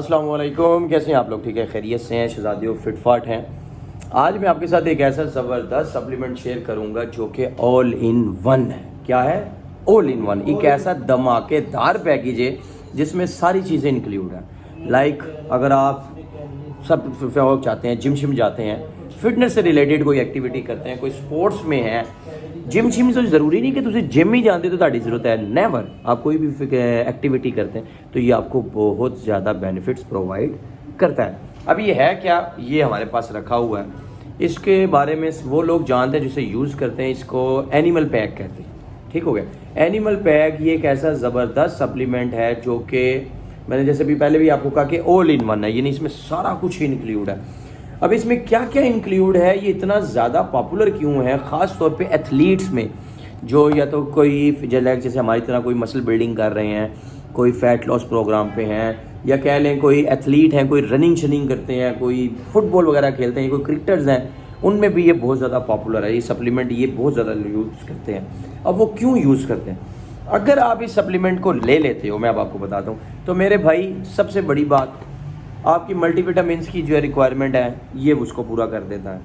अस्सलाम वालेकुम, कैसे हैं आप लोग? ठीक है, खैरियत से हैं, शहजादियों फिटफाट हैं। आज मैं आपके साथ एक ऐसा ज़बरदस्त सप्लीमेंट शेयर करूंगा जो कि ऑल इन वन है। क्या है? All in one. एक ऐसा धमाकेदार पैकेज है जिसमें सारी चीज़ें इंक्लूड हैं। लाइक अगर आप सब चाहते हैं, जिम शिम जाते हैं, फिटनेस से रिलेटेड कोई एक्टिविटी करते हैं, कोई स्पोर्ट्स में है, जिम शिम तो ज़रूरी नहीं कि तुझे जिम ही जानते तो ਤੁਹਾਡੀ ज़रूरत है। नेवर। आप कोई भी एक्टिविटी करते हैं तो ये आपको बहुत ज़्यादा बेनिफिट्स प्रोवाइड करता है। अब ये है क्या? ये हमारे पास रखा हुआ है। इसके बारे में वो लोग जानते हैं जिसे यूज़ करते हैं, इसको एनिमल पैक कहते हैं। ठीक हो गया? एनिमल पैक ये एक ऐसा ज़बरदस्त सप्लीमेंट है जो कि मैंने जैसे भी पहले भी आपको कहा कि ऑल इन वन है, यानी इसमें सारा कुछ इंक्लूड है। अब इसमें क्या क्या इंक्लूड है, ये इतना ज़्यादा पॉपुलर क्यों है, ख़ास तौर पे एथलीट्स में, जो या तो कोई जैसे हमारी तरह कोई मसल बिल्डिंग कर रहे हैं, कोई फैट लॉस प्रोग्राम पे हैं, या कह लें कोई एथलीट हैं, कोई रनिंग शनिंग करते हैं, कोई फुटबॉल वगैरह खेलते हैं, कोई क्रिकेटर्स हैं, उनमें भी ये बहुत ज़्यादा पॉपुलर है। ये सप्लीमेंट ये बहुत ज़्यादा यूज़ करते हैं। अब वो क्यों यूज़ करते हैं? अगर आप इस सप्लीमेंट को ले लेते हो, मैं अब आपको बताता हूँ, तो मेरे भाई सबसे बड़ी बात, आपकी मल्टीविटामिन्स की जो रिक्वायरमेंट है ये उसको पूरा कर देता है।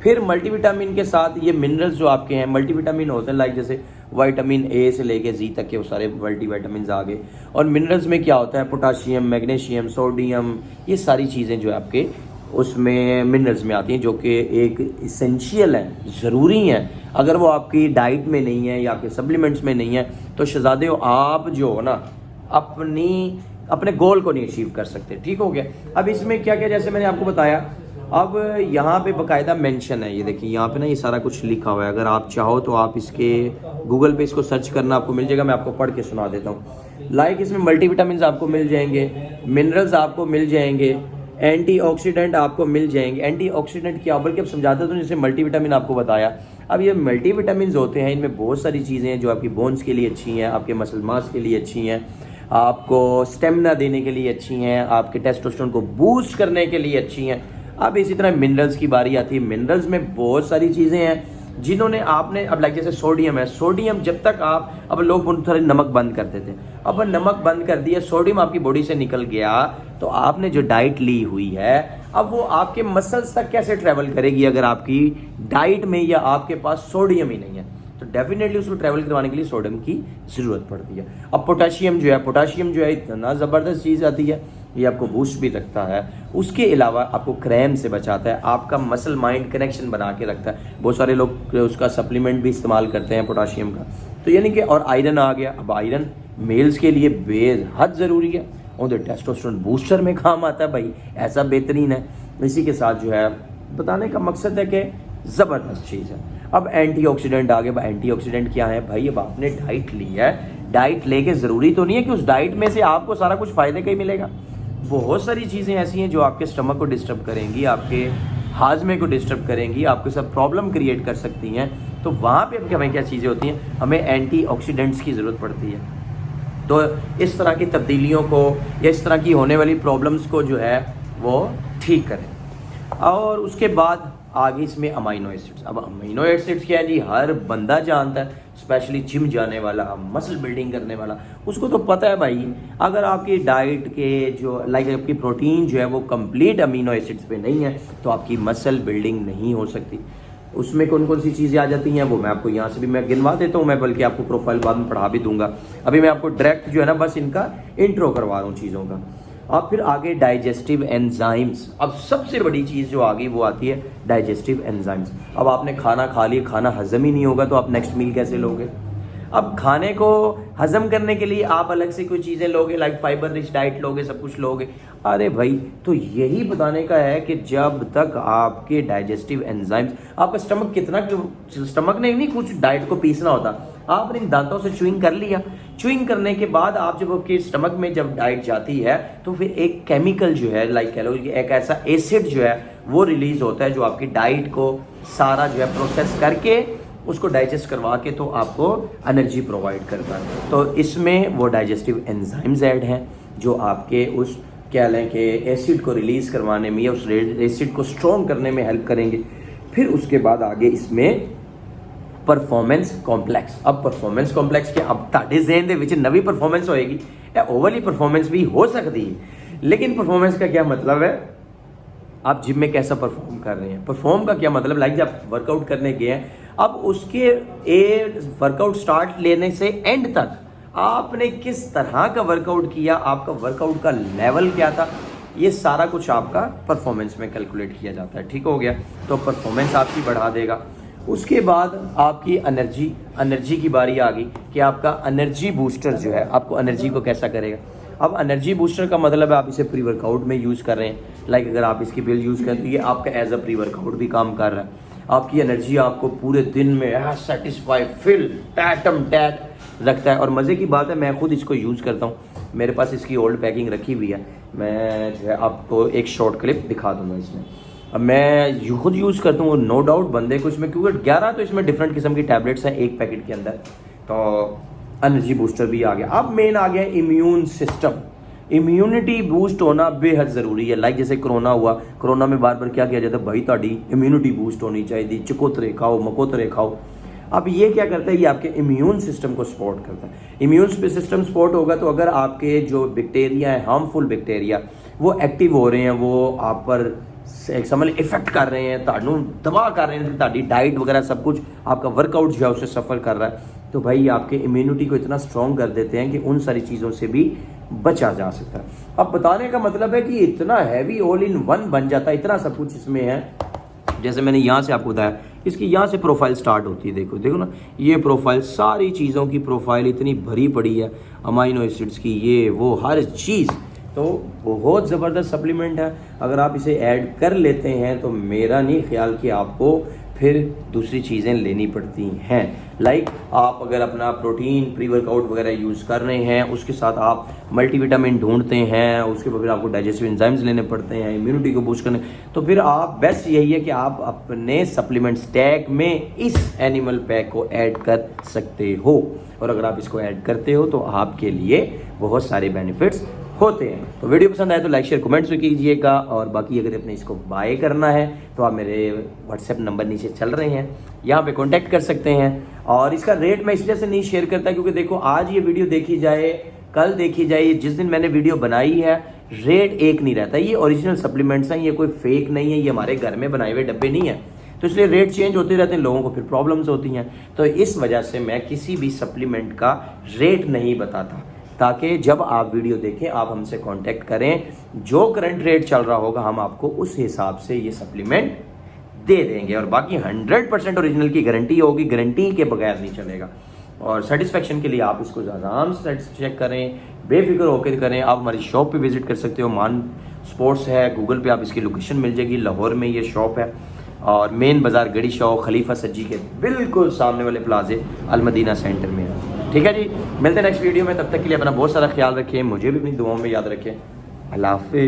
फिर मल्टीविटामिन के साथ ये मिनरल्स जो आपके हैं, मल्टीविटामिन होते हैं लाइक जैसे विटामिन ए से लेके जी तक के वो सारे मल्टीविटामिन्स आ गए। और मिनरल्स में क्या होता है? पोटाशियम, मैग्नीशियम, सोडियम, ये सारी चीज़ें जो है आपके उसमें मिनरल्स में आती हैं, जो कि एक इसेंशियल है, ज़रूरी हैं। अगर वो आपकी डाइट में नहीं है या आपके सप्लीमेंट्स में नहीं है तो शहजादे हो आप जो हो ना अपने गोल को नहीं अचीव कर सकते। ठीक हो गया? अब इसमें क्या क्या, जैसे मैंने आपको बताया, अब यहाँ पे बाकायदा मेंशन है, ये देखिए यहाँ पे ना ये सारा कुछ लिखा हुआ है। अगर आप चाहो तो आप इसके गूगल पे इसको सर्च करना आपको मिल जाएगा। मैं आपको पढ़ के सुना देता हूँ। लाइक इसमें मल्टीविटामिन्स आपको मिल जाएंगे, मिनरल्स आपको मिल जाएंगे, एंटीऑक्सीडेंट आपको मिल जाएंगे। एंटीऑक्सीडेंट क्या, बल्कि अब समझाते तो जैसे मल्टीविटामिन आपको बताया। अब ये मल्टीविटामिन होते हैं, इनमें बहुत सारी चीज़ें हैं जो आपकी बोन्स के लिए अच्छी हैं, आपके मसल मास के लिए अच्छी हैं, आपको स्टेमिना देने के लिए अच्छी हैं, आपके टेस्टोस्टेरोन को बूस्ट करने के लिए अच्छी हैं। अब इसी तरह मिनरल्स की बारी आती है। मिनरल्स में बहुत सारी चीज़ें हैं जिन्होंने आपने, अब लाइक जैसे सोडियम है, सोडियम जब तक आप, अब लोग थोड़े नमक बंद करते थे, अब नमक बंद कर दिया, सोडियम आपकी बॉडी से निकल गया, तो आपने जो डाइट ली हुई है अब वो आपके मसल्स तक कैसे ट्रैवल करेगी अगर आपकी डाइट में या आपके पास सोडियम ही नहीं है? तो डेफिनेटली उसको ट्रैवल करवाने के लिए सोडियम की ज़रूरत पड़ती है। अब पोटाशियम जो है इतना ज़बरदस्त चीज़ आती है, ये आपको बूस्ट भी रखता है, उसके अलावा आपको क्रैम्प से बचाता है, आपका मसल माइंड कनेक्शन बना के रखता है। बहुत सारे लोग उसका सप्लीमेंट भी इस्तेमाल करते हैं पोटाशियम का। तो यानी कि, और आयरन आ गया। अब आयरन मेल्स के लिए बेहद ज़रूरी है, और टेस्टोस्टेरोन बूस्टर में काम आता है भाई, ऐसा बेहतरीन है। इसी के साथ जो है बताने का मकसद है कि ज़बरदस्त चीज़ है। अब एंटीऑक्सीडेंट आ गए। एंटीऑक्सीडेंट क्या है भाई? अब आपने डाइट ली है, डाइट लेके ज़रूरी तो नहीं है कि उस डाइट में से आपको सारा कुछ फ़ायदे का ही मिलेगा। बहुत सारी चीज़ें ऐसी हैं जो आपके स्टमक को डिस्टर्ब करेंगी, आपके हाजमे को डिस्टर्ब करेंगी, आपके साथ प्रॉब्लम क्रिएट कर सकती हैं। तो वहाँ पे अब हमें क्या चीज़ें होती हैं? हमें एंटीऑक्सीडेंट्स की ज़रूरत पड़ती है। तो इस तरह की तब्दीलियों को या इस तरह की होने वाली प्रॉब्लम्स को जो है वो ठीक करें। और उसके बाद आगे इसमें अमीनो एसिड्स। अब अमीनो एसिड्स क्या है जी? हर बंदा जानता है, स्पेशली जिम जाने वाला, मसल बिल्डिंग करने वाला, उसको तो पता है भाई, अगर आपकी डाइट के जो लाइक आपकी प्रोटीन जो है वो कंप्लीट अमीनो एसिड्स पे नहीं है तो आपकी मसल बिल्डिंग नहीं हो सकती। उसमें कौन कौन सी चीज़ें आ जाती हैं वो मैं आपको यहाँ से भी मैं गिनवा देता हूँ। मैं बल्कि आपको प्रोफाइल बाद में पढ़ा भी दूंगा। अभी मैं आपको डायरेक्ट जो है ना बस इनका इंट्रो करवा रहा हूँ चीज़ों का। अब फिर आगे डाइजेस्टिव एंजाइम्स। अब सबसे बड़ी चीज़ जो आ गई वो आती है डाइजेस्टिव एंजाइम्स। अब आपने खाना खा लिया, खाना हजम ही नहीं होगा तो आप नेक्स्ट मील कैसे लोगे? अब खाने को हजम करने के लिए आप अलग से कोई चीज़ें लोगे, लाइक फाइबर रिच डाइट लोगे, सब कुछ लोगे। अरे भाई, तो यही बताने का है कि जब तक आपके डाइजेस्टिव एंजाइम्स, आपका स्टमक ने नहीं कुछ डाइट को पीसना होता, आपने इन दांतों से च्युइंग कर लिया। च्युइंग करने के बाद आप जब आपके स्टमक में जब डाइट जाती है तो फिर एक केमिकल जो है, लाइक कह लो एक ऐसा एसिड जो है वो रिलीज होता है जो आपकी डाइट को सारा जो है प्रोसेस करके उसको डाइजेस्ट करवा के तो आपको एनर्जी प्रोवाइड करता है। तो इसमें वो डाइजेस्टिव एंजाइम्स ऐड हैं जो आपके उस क्या लें कि एसिड को रिलीज करवाने में या उस एसिड को स्ट्रॉन्ग करने में हेल्प करेंगे। फिर उसके बाद आगे इसमें परफॉर्मेंस कॉम्प्लेक्स। अब परफॉर्मेंस कॉम्प्लेक्स क्या? अब ਤੁਹਾਡੇ ज़हन ਦੇ ਵਿੱਚ नवी परफॉर्मेंस होएगी या ओवरली परफॉर्मेंस भी हो सकती है। लेकिन परफॉर्मेंस का क्या मतलब है, आप जिम में कैसा परफॉर्म कर रहे हैं। परफॉर्म का क्या मतलब, लाइक जब वर्कआउट करने गए हैं, अब उसके वर्कआउट स्टार्ट लेने से एंड तक आपने किस तरह का वर्कआउट किया, आपका वर्कआउट का लेवल क्या था, ये सारा कुछ आपका परफॉर्मेंस में कैलकुलेट किया जाता है। ठीक हो गया, तो परफॉर्मेंस आपकी बढ़ा देगा। उसके बाद आपकी एनर्जी की बारी आ गई कि आपका एनर्जी बूस्टर जो है आपको एनर्जी को कैसा करेगा। अब एनर्जी बूस्टर का मतलब है आप इसे प्री वर्कआउट में यूज़ कर रहे हैं। लाइक अगर आप इसकी बिल यूज़ करें तो ये आपका एज अ प्री वर्कआउट भी काम कर रहा है। आपकी एनर्जी आपको पूरे दिन में सेटिस्फाई फिल टैटम टैट रखता है। और मज़े की बात है, मैं खुद इसको यूज़ करता हूँ, मेरे पास इसकी ओल्ड पैकिंग रखी हुई है। मैं जो है आपको एक शॉर्ट क्लिप दिखा दूँगा इसमें। अब मैं खुद यूज़ करता हूँ, नो डाउट बंदे को इसमें, क्योंकि 11 तो इसमें डिफरेंट किस्म की टैबलेट्स हैं एक पैकेट के अंदर, तो एनर्जी बूस्टर भी आ गया। अब मेन आ गया इम्यून सिस्टम। इम्यूनिटी बूस्ट होना बेहद ज़रूरी है। लाइक जैसे कोरोना हुआ, कोरोना में बार बार क्या किया जाता है, भाई ताड़ी इम्यूनिटी बूस्ट होनी चाहिए, चकोतरे खाओ मकोतरे खाओ। अब ये क्या करता है, ये आपके इम्यून सिस्टम को सपोर्ट करता है। इम्यून सिस्टम सपोर्ट होगा तो अगर आपके जो बैक्टीरिया है, हार्मफुल बैक्टीरिया, वो एक्टिव हो रहे हैं, वो आप पर एक समझ इफेक्ट कर रहे हैं, ताड़ू दबा कर रहे हैं, ताड़ी डाइट वगैरह सब कुछ आपका वर्कआउट जो है उससे सफ़र कर रहा है, तो भाई आपके इम्यूनिटी को इतना स्ट्रॉन्ग कर देते हैं कि उन सारी चीज़ों से भी बचा जा सकता है। अब बताने का मतलब है कि इतना हैवी ऑल इन वन बन जाता है, इतना सब कुछ इसमें है। जैसे मैंने यहाँ से आपको बताया, इसकी यहाँ से प्रोफाइल स्टार्ट होती है, देखो देखो ना, ये प्रोफाइल, सारी चीज़ों की प्रोफाइल इतनी भरी पड़ी है, अमाइनो एसिड्स की, ये वो हर चीज़, तो बहुत ज़बरदस्त सप्लीमेंट है। अगर आप इसे ऐड कर लेते हैं तो मेरा नहीं ख्याल कि आपको फिर दूसरी चीज़ें लेनी पड़ती हैं। लाइक आप अगर अपना प्रोटीन प्री वर्कआउट वगैरह यूज़ कर रहे हैं, उसके साथ आप मल्टीविटामिन ढूंढते हैं, उसके बाद फिर आपको डाइजेस्टिव एंजाइम्स लेने पड़ते हैं इम्यूनिटी को बूस्ट करने, तो फिर आप बेस्ट यही है कि आप अपने सप्लीमेंट स्टैक में इस एनिमल पैक को ऐड कर सकते हो। और अगर आप इसको ऐड करते हो तो आपके लिए बहुत सारे बेनिफिट्स होते हैं। तो वीडियो पसंद आए तो लाइक शेयर कमेंट्स भी कीजिएगा। और बाकी अगर आपने इसको बाय करना है तो आप मेरे व्हाट्सएप नंबर नीचे चल रहे हैं, यहाँ पे कांटेक्ट कर सकते हैं। और इसका रेट मैं इसलिए से नहीं शेयर करता क्योंकि देखो आज ये वीडियो देखी जाए, कल देखी जाए, जिस दिन मैंने वीडियो बनाई है रेट एक नहीं रहता। ये ओरिजिनल सप्लीमेंट्स हैं, ये कोई फेक नहीं है, ये हमारे घर में बनाए हुए डब्बे नहीं है, तो इसलिए रेट चेंज होते रहते हैं, लोगों को फिर प्रॉब्लम्स होती हैं। तो इस वजह से मैं किसी भी सप्लीमेंट का रेट नहीं बताता, ताकि जब आप वीडियो देखें आप हमसे कांटेक्ट करें, जो करंट रेट चल रहा होगा हम आपको उस हिसाब से ये सप्लीमेंट दे देंगे। और बाकी 100% ओरिजिनल की गारंटी होगी, गारंटी के बगैर नहीं चलेगा। और सेटिस्फेक्शन के लिए आप इसको आराम से चेक करें, बेफिक्र होकर करें। आप हमारी शॉप पे विजिट कर सकते हो, मान स्पोर्ट्स है, गूगल पे आप इसकी लोकेशन मिल जाएगी, लाहौर में ये शॉप है। और मेन बाज़ार गड़ी शॉप खलीफा सज्जी के बिल्कुल सामने वाले प्लाजे अलमदीना सेंटर में है। ठीक है जी, मिलते हैं नेक्स्ट वीडियो में, तब तक के लिए अपना बहुत सारा ख्याल रखें, मुझे भी अपनी दुआओं में याद रखें। अल्लाह हाफ़िज़।